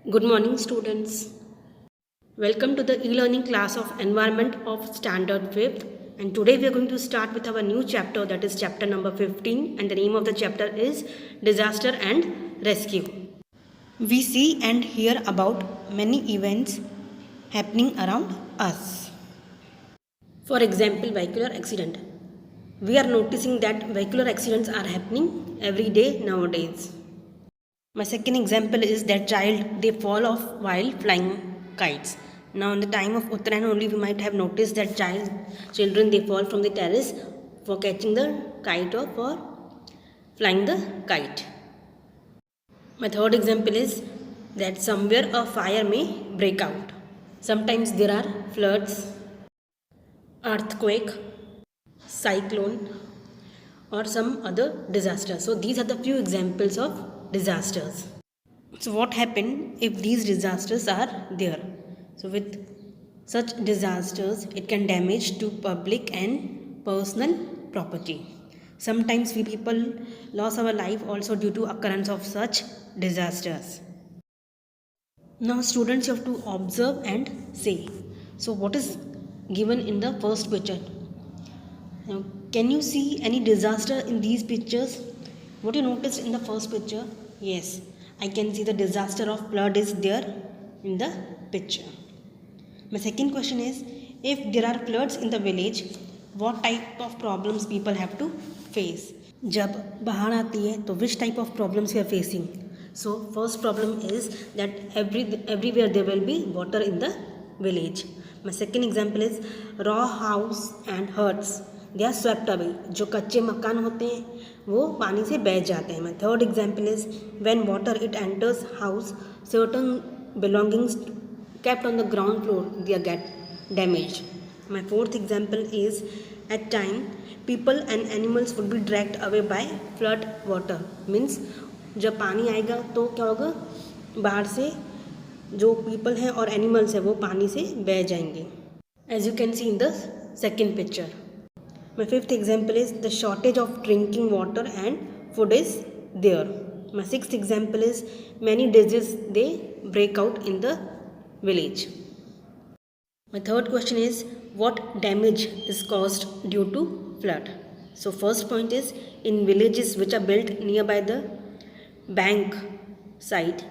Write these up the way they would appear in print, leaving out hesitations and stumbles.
Good morning, students. Welcome to the e-learning class of Environment of Standard 5th. And today we are going to start with our new chapter, that is chapter number 15, and the name of the chapter is Disaster and Rescue. We see and hear about many events happening around us. For example, vehicular accident. We are noticing that vehicular accidents are happening every day nowadays. My second example is that child they fall off while flying kites. Now in the time of Uttarayan only we might have noticed that children they fall from the terrace for catching the kite or for flying the kite. My third example is that somewhere a fire may break out. Sometimes there are floods, earthquake, cyclone or some other disaster. So these are the few examples of disasters. So what happen if these disasters are there? So with such disasters, it can damage to public and personal property. Sometimes we people lose our life also due to occurrence of such disasters. Now students you have to observe and say. So what is given in the first picture? Now, can you see any disaster in these pictures? What you noticed in the first picture? Yes, I can see the disaster of flood is there in the picture. My second question is, if there are floods in the village, what type of problems people have to face? जब बाढ़ आती है तो which type of problems we are facing? So first problem is that everywhere there will be water in the village. My second example is raw house and huts. They are swept away. जो कच्चे मकान होते हैं वो पानी से बह जाते हैं. My third example is when water it enters house certain belongings kept on the ground floor they are get damaged. My fourth example is at time people and animals would be dragged away by flood water. Means जब पानी आएगा तो क्या होगा, बाहर से जो people हैं और एनिमल्स हैं वो पानी से बह जाएंगे, as you can see in the second picture. My fifth example is the shortage of drinking water and food is there. My sixth example is many diseases they break out in the village. My third question is what damage is caused due to flood. So first point is in villages which are built nearby the bank side,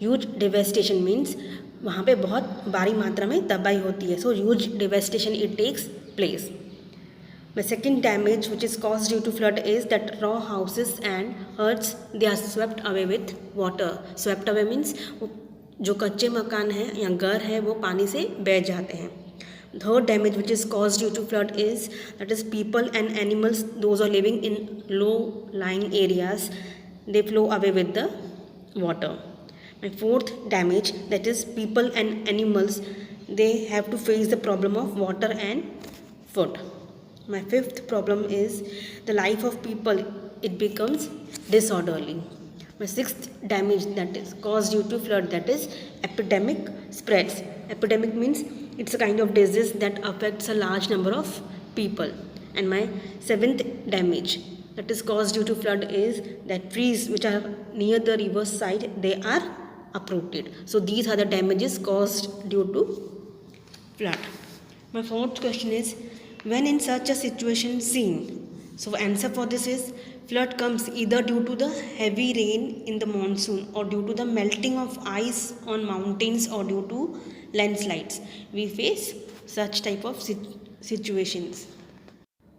huge devastation means वहाँ पे बहुत भारी मात्रा में तबाही होती है. So huge devastation it takes place. My second damage which is caused due to flood is that raw houses and huts they are swept away with water. Swept away means जो कच्चे मकान हैं या घर है वो पानी से बह जाते हैं. Third damage which is caused due to flood is that is people and animals those are living in low lying areas they flow away with the water. My fourth damage that is people and animals they have to face the problem of water and food. My fifth problem is the life of people it becomes disorderly. My sixth damage that is caused due to flood that is epidemic spreads. Epidemic means it's a kind of disease that affects a large number of people. And my seventh damage that is caused due to flood is that trees which are near the river side they are uprooted. So these are the damages caused due to flood. My fourth question is when in such a situation seen. So answer for this is flood comes either due to the heavy rain in the monsoon or due to the melting of ice on mountains or due to landslides. We face such type of situations.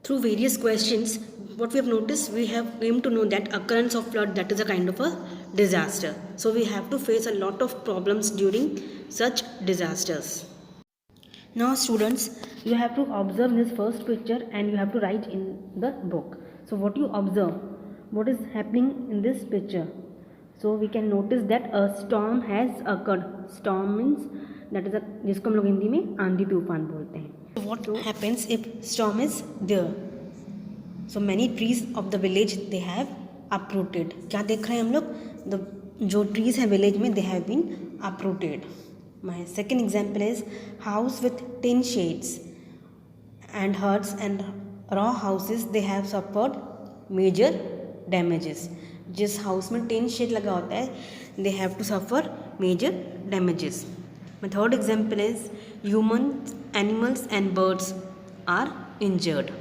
Through various questions what we have noticed, we have aimed to know that occurrence of flood that is a kind of a disaster. So we have to face a lot of problems during such disasters. Now students you have to observe this first picture and you have to write in the book. So what you observe, what is happening in this picture? So we can notice that a storm has occurred. Storm means that is a जिसको हम लोग हिंदी में आंधी तूफान बोलते हैं. So what happens if storm is there? So many trees of the village they have uprooted. क्या देख रहे हैं हम लोग, जो trees हैं village में they have been uprooted. My second example is house with tin shades and huts and raw houses they have suffered major damages. जिस हाउस में टिन शेड लगा होता है they have to suffer major damages. My third example is humans, animals and birds are injured.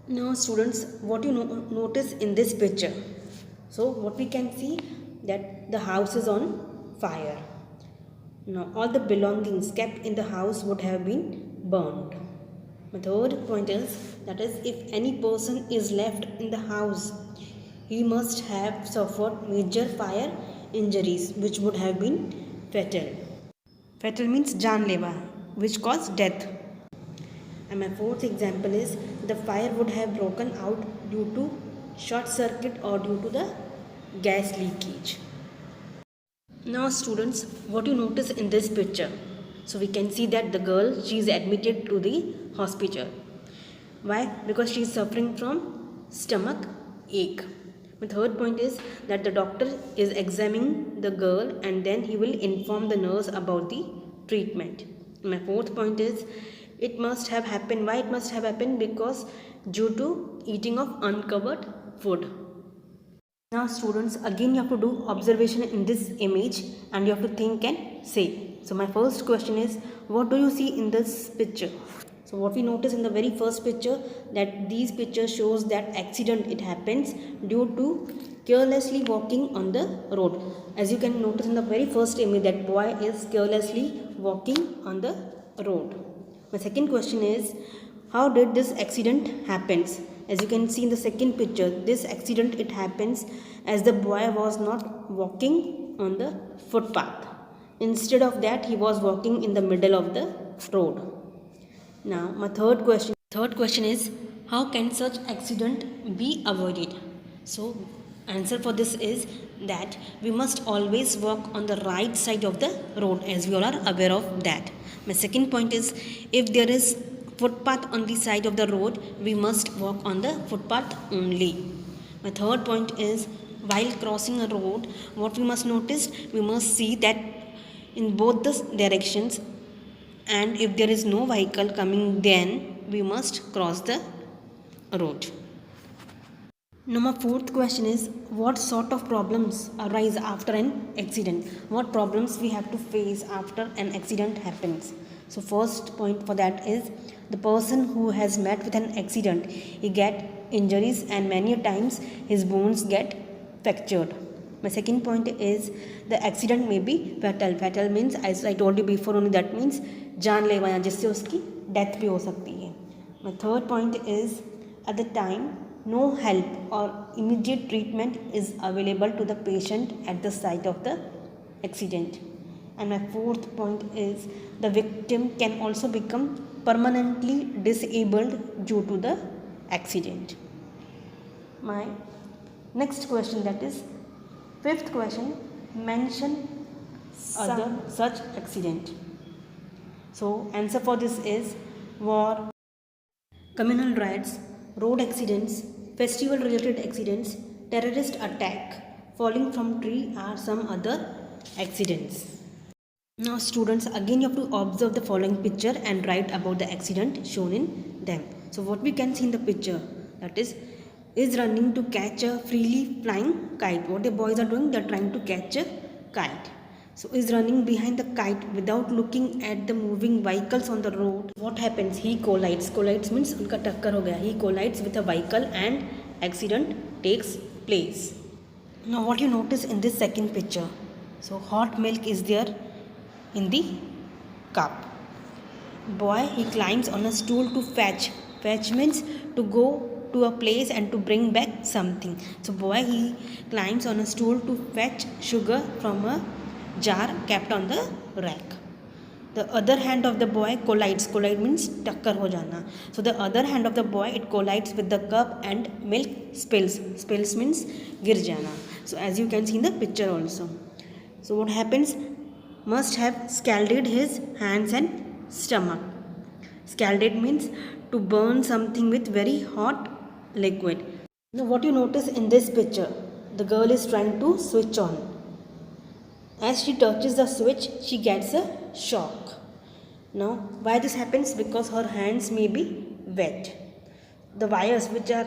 Now students, what you notice in this picture? So what we can see, that the house is on fire. Now all the belongings kept in the house would have been burned. My third point is, that is, if any person is left in the house, he must have suffered major fire injuries which would have been fatal. Fatal means janleva, which cause death. And my fourth example is, the fire would have broken out due to short circuit or due to the gas leakage. Now students, what you notice in this picture? So we can see that the girl, she is admitted to the hospital. Why? Because she is suffering from stomach ache. My third point is that the doctor is examining the girl and then he will inform the nurse about the treatment. My fourth point is, it must have happened. Why it must have happened? Because due to eating of uncovered food. Now students, again you have to do observation in this image and you have to think and say. So my first question is, what do you see in this picture? So what we notice in the very first picture, that these pictures shows that accident it happens due to carelessly walking on the road. As you can notice in the very first image, that boy is carelessly walking on the road. My second question is, how did this accident happens? As you can see in the second picture, this accident it happens as the boy was not walking on the footpath. Instead of that, he was walking in the middle of the road. Now my third question is, how can such accident be avoided? So answer for this is that we must always walk on the right side of the road, as we all are aware of that. My second point is, if there is footpath on the side of the road, we must walk on the footpath only. My third point is, while crossing a road, what we must notice, we must see that in both the directions, and if there is no vehicle coming, then we must cross the road. Now my fourth question is, what sort of problems arise after an accident? What problems we have to face after an accident happens? So first point for that is, the person who has met with an accident, he get injuries and many times his bones get fractured. My second point is, the accident may be fatal. Fatal means, as I told you before only, that means जानलेवा, जिससे उसकी death भी हो सकती है. My third point is, at the time no help or immediate treatment is available to the patient at the site of the accident. And my fourth point is, the victim can also become permanently disabled due to the accident. My next question, that is fifth question, mention other such accident. So answer for this is war, communal riots, road accidents, festival related accidents, terrorist attack, falling from tree are some other accidents. Now students, again you have to observe the following picture and write about the accident shown in them. So what we can see in the picture, that is running to catch a freely flying kite. What the boys are doing, they are trying to catch a kite. So is running behind the kite without looking at the moving vehicles on the road. What happens? He collides. Collides means उनका टक्कर हो गया. He collides with a vehicle and accident takes place. Now what you notice in this second picture? So hot milk is there in the cup. Boy, he climbs on a stool to fetch. Fetch means to go to a place and to bring back something. So boy, he climbs on a stool to fetch sugar from a jar kept on the rack. The other hand of the boy collides. Collide means टक्कर हो जाना. So the other hand of the boy, it collides with the cup and milk spills. Spills means गिर जाना. So as you can see in the picture also. So what happens? Must have scalded his hands and stomach. Scalded means to burn something with very hot liquid. Now what you notice in this picture, the girl is trying to switch on. As she touches the switch, she gets a shock. Now why this happens? Because her hands may be wet. The wires which are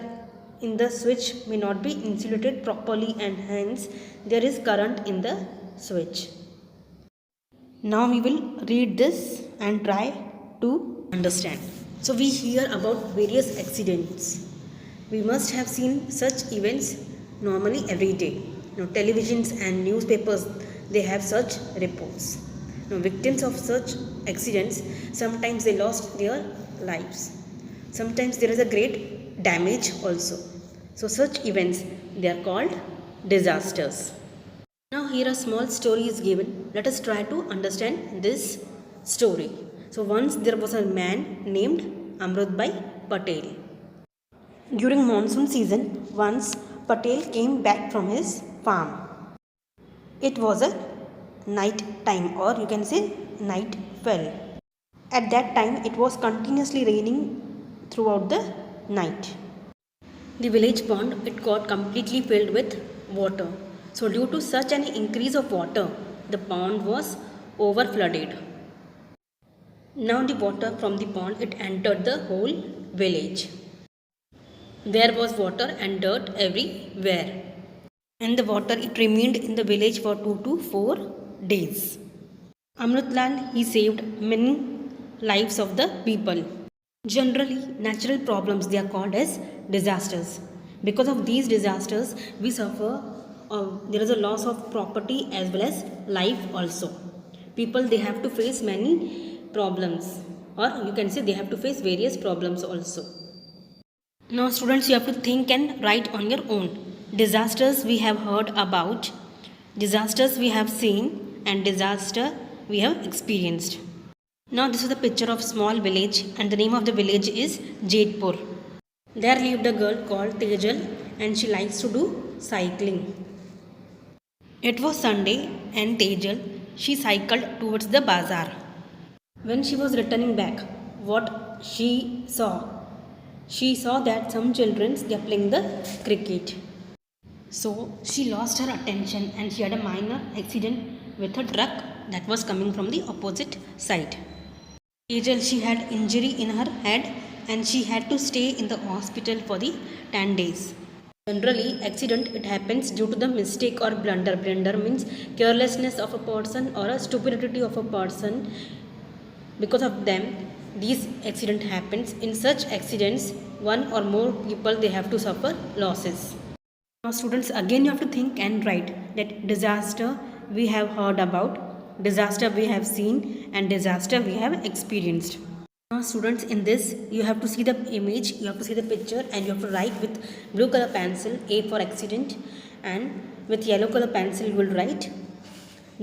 in the switch may not be insulated properly and hence there is current in the switch. Now we will read this and try to understand. So we hear about various accidents. We must have seen such events normally every day. Televisions and newspapers, they have such reports. Victims of such accidents, sometimes they lost their lives. Sometimes there is a great damage also. So such events, they are called disasters. Now here a small story is given. Let us try to understand this story. So once there was a man named Amrutbhai Patel. During monsoon season, once Patel came back from his farm. It was a night time, or you can say night fell. At that time it was continuously raining throughout the night. The village pond, it got completely filled with water. So due to such an increase of water, the pond was over flooded. Now the water from the pond, it entered the whole village. There was water and dirt everywhere. And the water, it remained in the village for 2 to 4 days. Amrutlal, he saved many lives of the people. Generally, natural problems, they are called as disasters. Because of these disasters, we suffer, there is a loss of property as well as life also. People, they have to face many problems, or you can say they have to face various problems also. Now students, you have to think and write on your own. Disasters we have heard about, disasters we have seen, and disaster we have experienced. Now this is a picture of small village, and the name of the village is Jetpur. There lived a girl called Tejal, and she likes to do cycling. It was Sunday and Tejal, she cycled towards the bazaar. When she was returning back, what she saw? She saw that some children, they are playing the cricket. So she lost her attention and she had a minor accident with a truck that was coming from the opposite side. Tejal, she had injury in her head and she had to stay in the hospital for the 10 days. Generally, accident, it happens due to the mistake or blunder. Blunder means carelessness of a person or a stupidity of a person. Because of them, these accident happens. In such accidents, one or more people, they have to suffer losses. Now students, again you have to think and write that disaster we have heard about, disaster we have seen, and disaster we have experienced. Now students, in this you have to see the image, you have to see the picture, and you have to write with blue color pencil A for accident, and with yellow color pencil you will write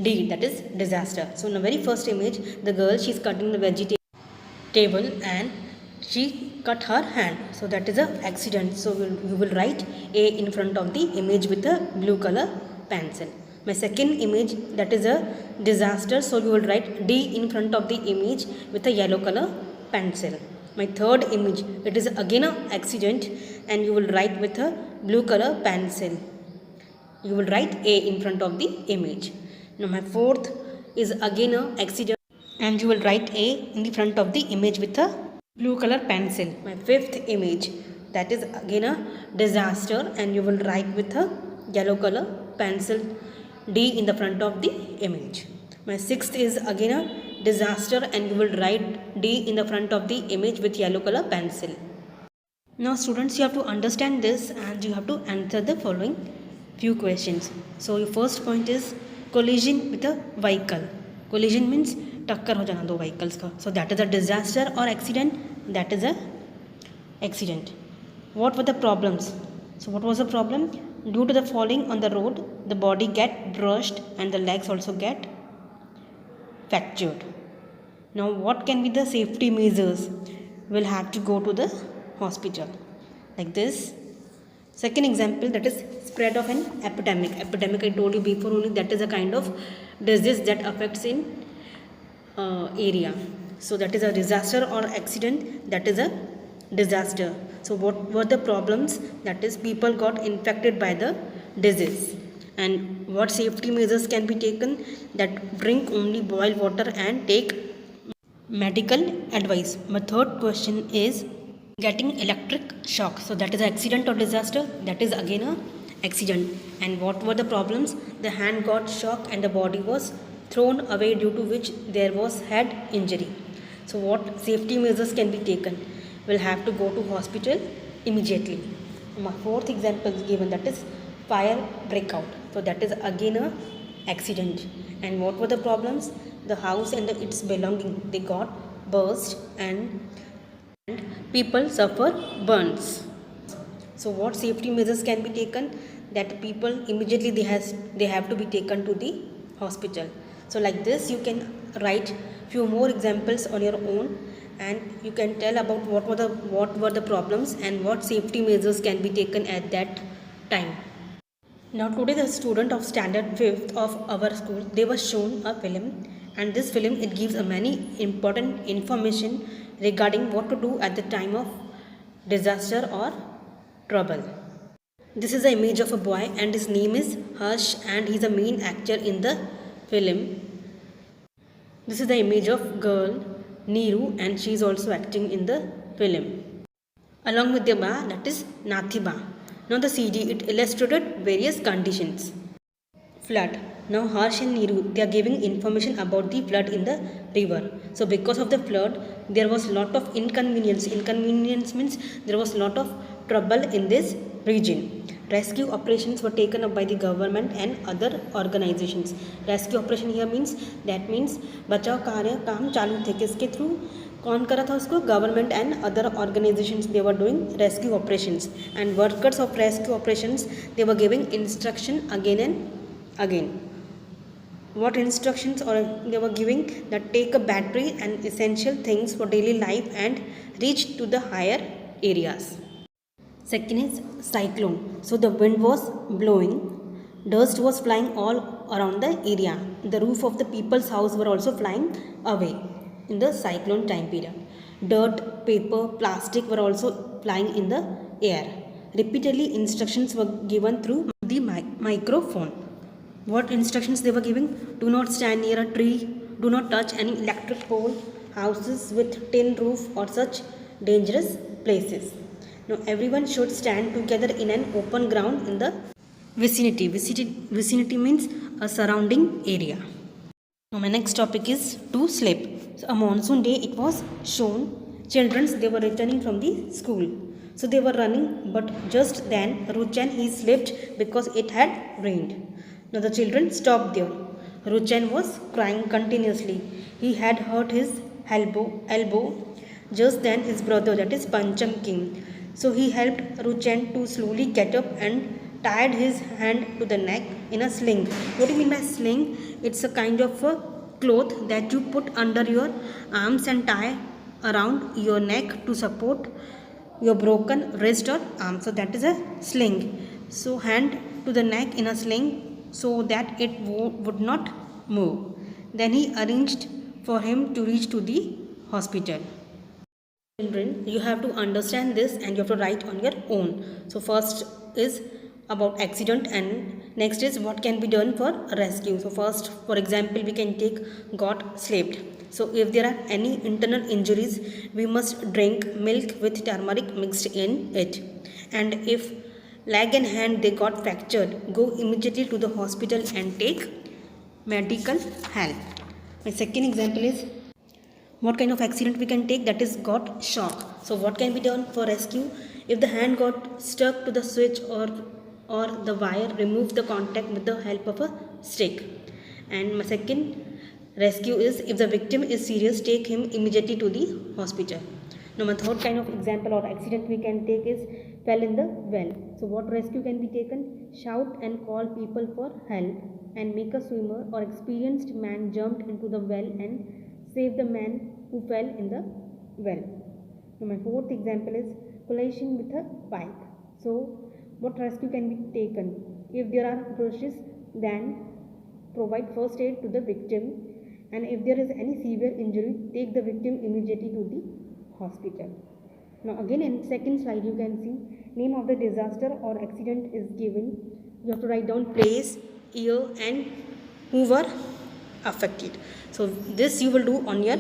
D, that is disaster. So in the very first image, the girl, she is cutting the vegetable and she cut her hand. So that is a accident. So you will write A in front of the image with a blue color pencil. My second image, that is a disaster. So you will write D in front of the image with a yellow color pencil. My third image, it is again a accident, and you will write with a blue color pencil. You will write A in front of the image. Now my fourth is again a accident, and you will write A in the front of the image with a blue color pencil. My fifth image, that is again a disaster, and you will write with a yellow color pencil D in the front of the image. My sixth is again a disaster, and you will write D in the front of the image with yellow color pencil. Now students, you have to understand this and you have to answer the following few questions. So your first point is collision with a vehicle. Collision means टक्कर हो जाना दो vehicles का. So that is a disaster or accident. That is a accident. What were the problems? So what was the problem? Due to the falling on the road, the body get brushed and the legs also get fractured. Now what can be the safety measures? We'll have to go to the hospital like this. Second example, that is spread of an epidemic. Epidemic, I told you before only, that is a kind of disease that affects in area. So that is a disaster or accident, that is a disaster. So what were the problems? That is people got infected by the disease. And what safety measures can be taken? That drink only boiled water and take medical advice. My third question is getting electric shock. So that is accident or disaster. That is again a accident. And what were the problems? The hand got shocked and the body was thrown away, due to which there was head injury. So what safety measures can be taken? We'll have to go to hospital immediately. My fourth example is given, that is fire breakout. So that is again a accident. And what were the problems? The house and its belonging, they got burst and people suffer burns. So what safety measures can be taken? That people immediately they have to be taken to the hospital. So like this you can write few more examples on your own, and you can tell about what were the problems and what safety measures can be taken at that time. Now today the student of standard 5th of our school, they were shown a film, and this film, it gives a many important information regarding what to do at the time of disaster or trouble. This is the image of a boy and his name is Harsh, and he is a main actor in the film. This is the image of girl Neeru, and she is also acting in the film. Along with the ba, that is Nathiba. Now the CD, it illustrated various conditions. Flood. Now Harsh and Neeru, they are giving information about the flood in the river. So because of the flood, there was lot of inconvenience. Inconvenience means there was lot of trouble in this region. Rescue operations were taken up by the government and other organizations. Rescue operation here means, that means बचाव कार्य काम चालू थे, किसके through, कौन करा था उसको, government and other organisations, they were doing rescue operations, and workers of rescue operations, they were giving instruction again and again. What instructions or they were giving? That take a battery and essential things for daily life and reach to the higher areas. Second is cyclone. So the wind was blowing, dust was flying all around the area. The roof of the people's house were also flying away in the cyclone time period. Dirt, paper, plastic were also flying in the air. Repeatedly instructions were given through the microphone. What instructions they were giving? Do not stand near a tree, do not touch any electric pole, houses with tin roof or such dangerous places. Now everyone should stand together in an open ground in the vicinity. Vicinity means a surrounding area. Now my next topic is to sleep. So a monsoon day, it was shown. Children, they were returning from the school. So they were running, but just then Ruchan, he slipped because it had rained. Now the children stopped there. Ruchan was crying continuously. He had hurt his elbow. Just then his brother, that is Pancham, came. So he helped Ruchan to slowly get up and tied his hand to the neck in a sling. What do you mean by sling? It's a kind of a cloth that you put under your arms and tie around your neck to support your broken wrist or arm. So that is a sling. So hand to the neck in a sling, so that it would not move. Then he arranged for him to reach to the hospital. Children, you have to understand this and you have to write on your own. So first is about accident, and next is what can be done for rescue. So first, for example, we can take got slipped. So if there are any internal injuries, we must drink milk with turmeric mixed in it. And if leg and hand they got fractured, go immediately to the hospital and take medical help. My second example is what kind of accident we can take, that is got shock. So what can be done for rescue? If the hand got stuck to the switch or the wire, remove the contact with the help of a stick. And my second rescue is if the victim is serious, take him immediately to the hospital. Now my third kind of example or accident we can take is fell in the well. So what rescue can be taken? Shout and call people for help, and make a swimmer or experienced man jumped into the well and save the man who fell in the well. Now my fourth example is collision with a bike. So what rescue can be taken? If there are bruises, then provide first aid to the victim, and if there is any severe injury, take the victim immediately to the hospital. Now again in second slide you can see name of the disaster or accident is given. You have to write down place, year and who were affected. So this you will do on your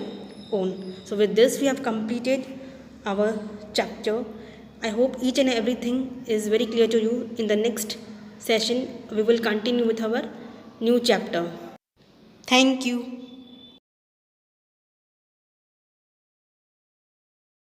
own. So with this we have completed our chapter. I hope each and everything is very clear to you. In the next session, we will continue with our new chapter. Thank you.